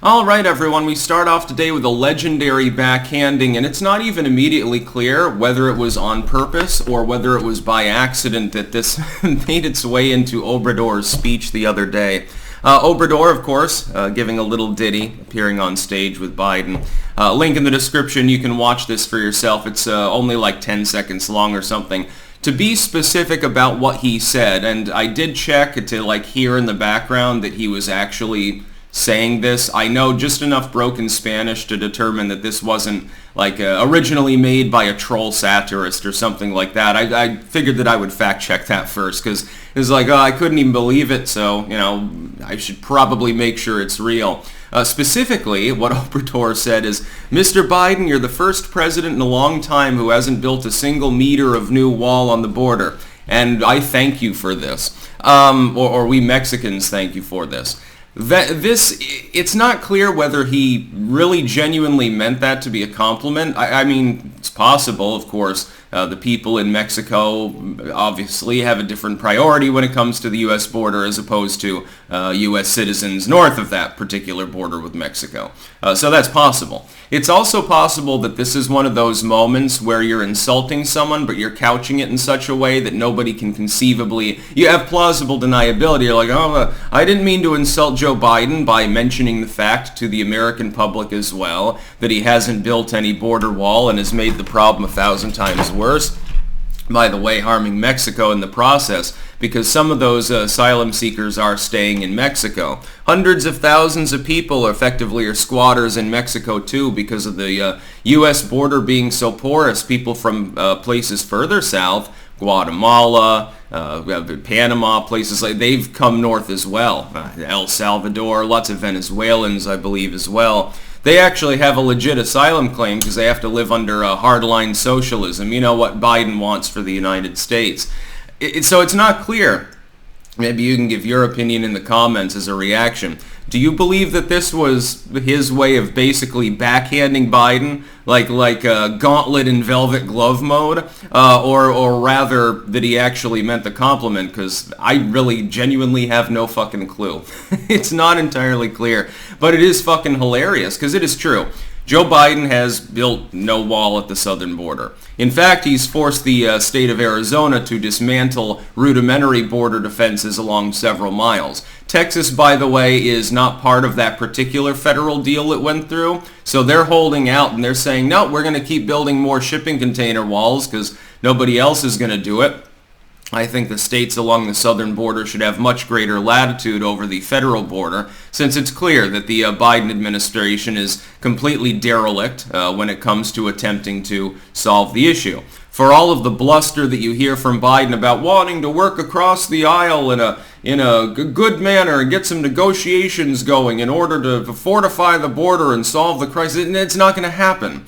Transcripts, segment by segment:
Alright everyone, we start off today with a legendary backhanding, and it's not even immediately clear whether it was on purpose or whether it was by accident that this made its way into Obrador's speech the other day. Obrador, of course, giving a little ditty, appearing on stage with Biden. Link in the description, you can watch this for yourself. It's only like 10 seconds long or something. To be specific about what he said, and I did check to hear in the background that he was actually saying this. I know just enough broken Spanish to determine that this wasn't originally made by a troll satirist or something like that. I figured that I would fact check that first because it was I couldn't even believe it, so I should probably make sure it's real. Specifically, what Obrador said is, Mr. Biden, you're the first president in a long time who hasn't built a single meter of new wall on the border, and I thank you for this. Or we Mexicans thank you for this. It's not clear whether he really genuinely meant that to be a compliment. I mean, it's possible, of course. The people in Mexico obviously have a different priority when it comes to the U.S. border as opposed to U.S. citizens north of that particular border with Mexico. So that's possible. It's also possible that this is one of those moments where you're insulting someone, but you're couching it in such a way that nobody can conceivably... You have plausible deniability. You're like, I didn't mean to insult Joe Biden by mentioning the fact to the American public as well that he hasn't built any border wall and has made the problem 1,000 times worse. By the way, harming Mexico in the process, because some of those asylum seekers are staying in Mexico. Hundreds of thousands of people effectively are squatters in Mexico too because of the U.S. border being so porous. People from places further south, Guatemala, Panama, places they've come north as well. El Salvador, lots of Venezuelans, I believe, as well. They actually have a legit asylum claim because they have to live under a hardline socialism. You know what Biden wants for the United States. So it's not clear. Maybe you can give your opinion in the comments as a reaction. Do you believe that this was his way of basically backhanding Biden, like gauntlet in velvet glove mode, or rather that he actually meant the compliment? Because I really genuinely have no fucking clue. It's not entirely clear, but it is fucking hilarious because it is true. Joe Biden has built no wall at the southern border. In fact, he's forced the state of Arizona to dismantle rudimentary border defenses along several miles. Texas, by the way, is not part of that particular federal deal that went through, so they're holding out and they're saying, no, we're going to keep building more shipping container walls because nobody else is going to do it. I think the states along the southern border should have much greater latitude over the federal border, since it's clear that the Biden administration is completely derelict when it comes to attempting to solve the issue. For all of the bluster that you hear from Biden about wanting to work across the aisle in a good manner and get some negotiations going in order to fortify the border and solve the crisis, it's not going to happen.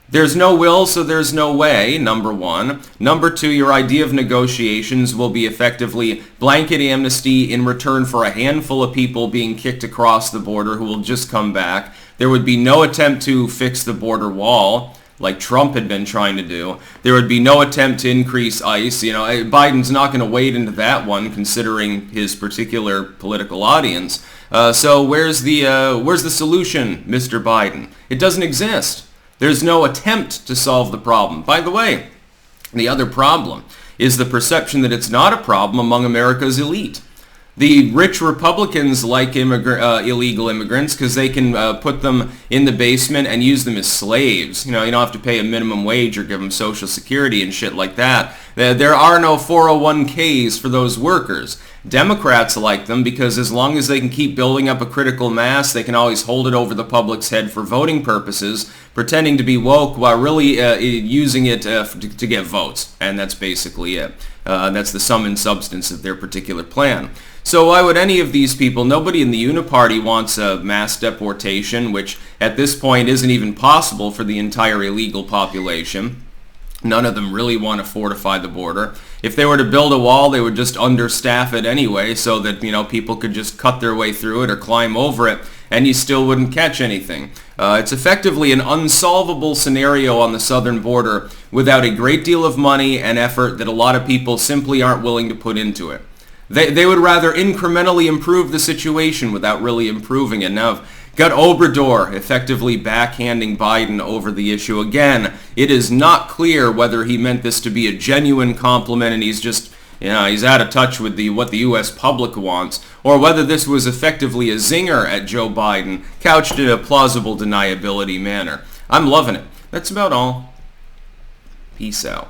There's no will, so there's no way, number one. Number two, your idea of negotiations will be effectively blanket amnesty in return for a handful of people being kicked across the border who will just come back. There would be no attempt to fix the border wall, like Trump had been trying to do. There would be no attempt to increase ICE. Biden's not going to wade into that one, considering his particular political audience. So where's the solution, Mr. Biden? It doesn't exist. There's no attempt to solve the problem. By the way, the other problem is the perception that it's not a problem among America's elite. The rich Republicans like illegal immigrants because they can put them in the basement and use them as slaves. You don't have to pay a minimum wage or give them Social Security and shit like that. There are no 401ks for those workers. Democrats like them because as long as they can keep building up a critical mass, they can always hold it over the public's head for voting purposes, pretending to be woke while really using it to get votes. And that's basically it. That's the sum and substance of their particular plan. So why would any of these people, nobody in the Uniparty wants a mass deportation, which at this point isn't even possible for the entire illegal population. None of them really want to fortify the border. If they were to build a wall, they would just understaff it anyway so that, people could just cut their way through it or climb over it, and you still wouldn't catch anything. It's effectively an unsolvable scenario on the southern border without a great deal of money and effort that a lot of people simply aren't willing to put into it. They would rather incrementally improve the situation without really improving it. Now, got Obrador effectively backhanding Biden over the issue. Again, it is not clear whether he meant this to be a genuine compliment and he's just, he's out of touch with what the U.S. public wants, or whether this was effectively a zinger at Joe Biden, couched in a plausible deniability manner. I'm loving it. That's about all. Peace out.